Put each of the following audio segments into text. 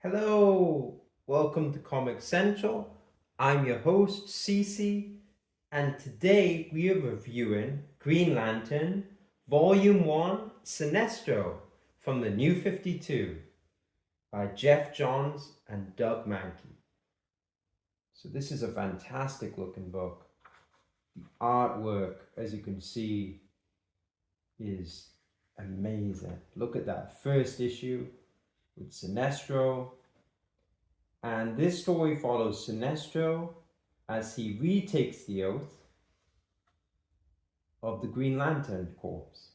Hello, welcome to Comic Central. I'm your host, Cece, and today we are reviewing Green Lantern Volume 1 Sinestro from the New 52 by Jeff Johns and Doug Mankey. So, this is a fantastic looking book. The artwork, as you can see, is amazing. Look at that first issue with Sinestro. And this story follows Sinestro as he retakes the oath of the Green Lantern Corps.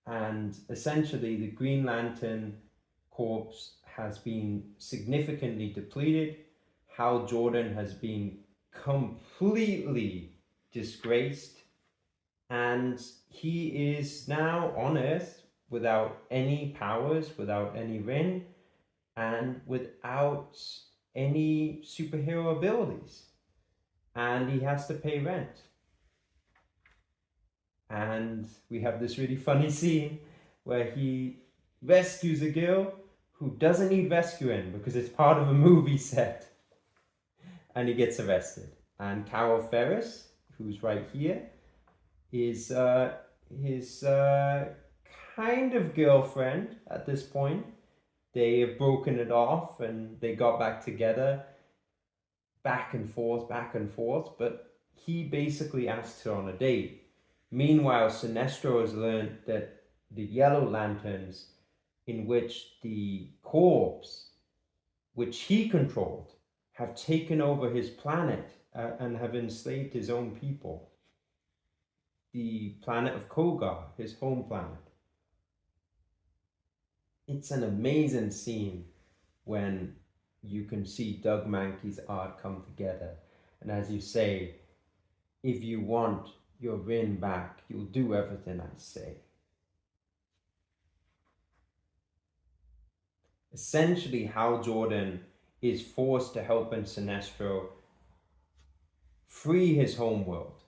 And essentially, the Green Lantern Corps has been significantly depleted. Hal Jordan has been completely disgraced, and he is now on Earth without any powers, without any ring, and without any superhero abilities. And he has to pay rent. And we have this really funny scene where he rescues a girl who doesn't need rescuing because it's part of a movie set. And he gets arrested. And Carol Ferris, who's right here, is his kind of girlfriend at this point. They have broken it off and they got back together, back and forth, but he basically asked her on a date. Meanwhile, Sinestro has learned that the Yellow Lanterns, in which the Corps, which he controlled, have taken over his planet and have enslaved his own people. The planet of Kogar, his home planet. It's an amazing scene when you can see Doug Mankey's art come together. And as you say, if you want your ring back, you'll do everything I say. Essentially, Hal Jordan is forced to help Sinestro free his homeworld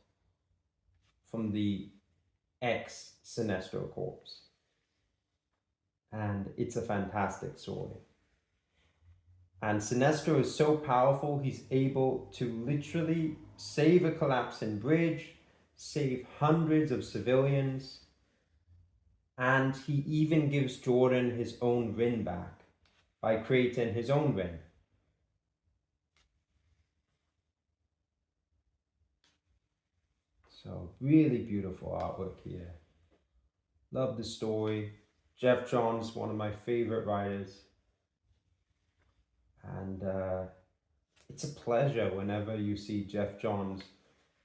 from the ex-Sinestro Corps. And it's a fantastic story. And Sinestro is so powerful, he's able to literally save a collapsing bridge, save hundreds of civilians, and he even gives Jordan his own ring back by creating his own ring. So really beautiful artwork here. Love the story. Jeff Johns, one of my favorite writers. And it's a pleasure whenever you see Jeff Johns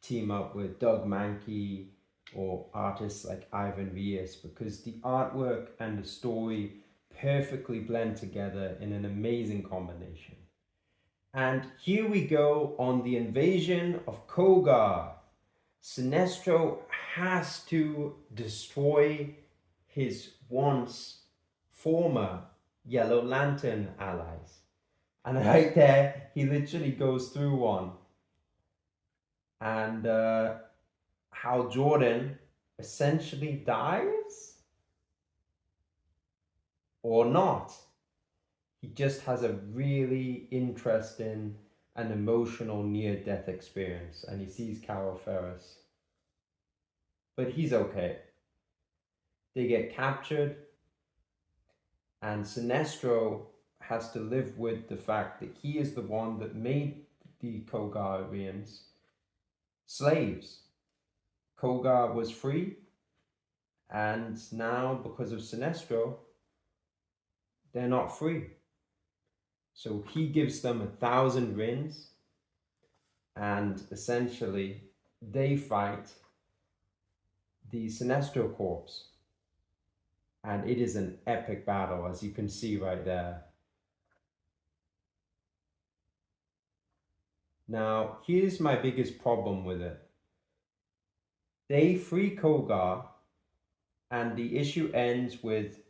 team up with Doug Mankey or artists like Ivan Rios, because the artwork and the story perfectly blend together in an amazing combination. And here we go on the invasion of Kogar. Sinestro has to destroy his once former Yellow Lantern allies. And right there, he literally goes through one. And Hal Jordan essentially dies? Or not? He just has a really interesting and emotional near-death experience. And he sees Carol Ferris. But he's okay. They get captured. And Sinestro has to live with the fact that he is the one that made the Kogarians slaves. Kogar was free, and now because of Sinestro, they're not free. So he gives them 1,000 rings, and essentially they fight the Sinestro Corps. And it is an epic battle, as you can see right there. Now, here's my biggest problem with it. They free Kogar, and the issue ends with,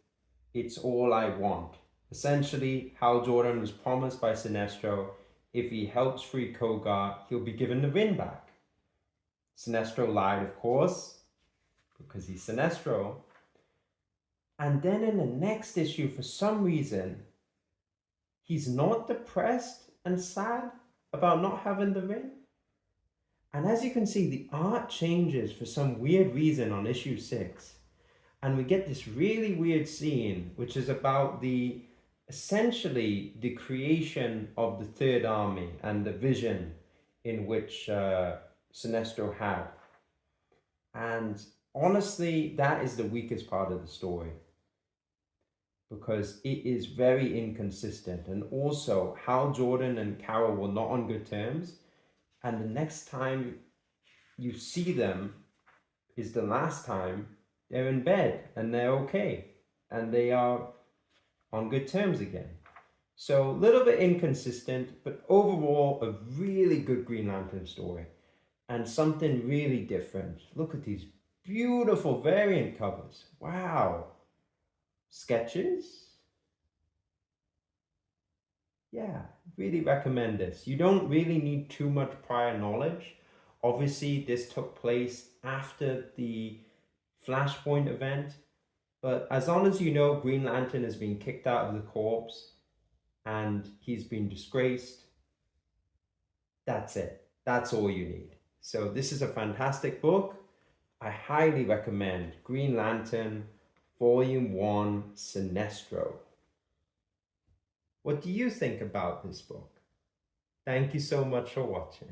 "It's all I want." Essentially, Hal Jordan was promised by Sinestro, if he helps free Kogar, he'll be given the ring back. Sinestro lied, of course, because he's Sinestro. And then in the next issue, for some reason, he's not depressed and sad about not having the ring. And as you can see, the art changes for some weird reason on issue 6. And we get this really weird scene, which is about the essentially the creation of the Third Army and the vision in which Sinestro had. And honestly, that is the weakest part of the story because it is very inconsistent. And also, how Jordan and Carol were not on good terms. And the next time you see them is the last time they're in bed and they're okay and they are on good terms again. So a little bit inconsistent, but overall a really good Green Lantern story and something really different. Look at these beautiful variant covers. Wow. Sketches? Yeah, really recommend this. You don't really need too much prior knowledge. Obviously, this took place after the Flashpoint event, but as long as you know Green Lantern has been kicked out of the corps and he's been disgraced, that's it. That's all you need. So this is a fantastic book. I highly recommend Green Lantern Volume 1 Sinestro. What do you think about this book? Thank you so much for watching.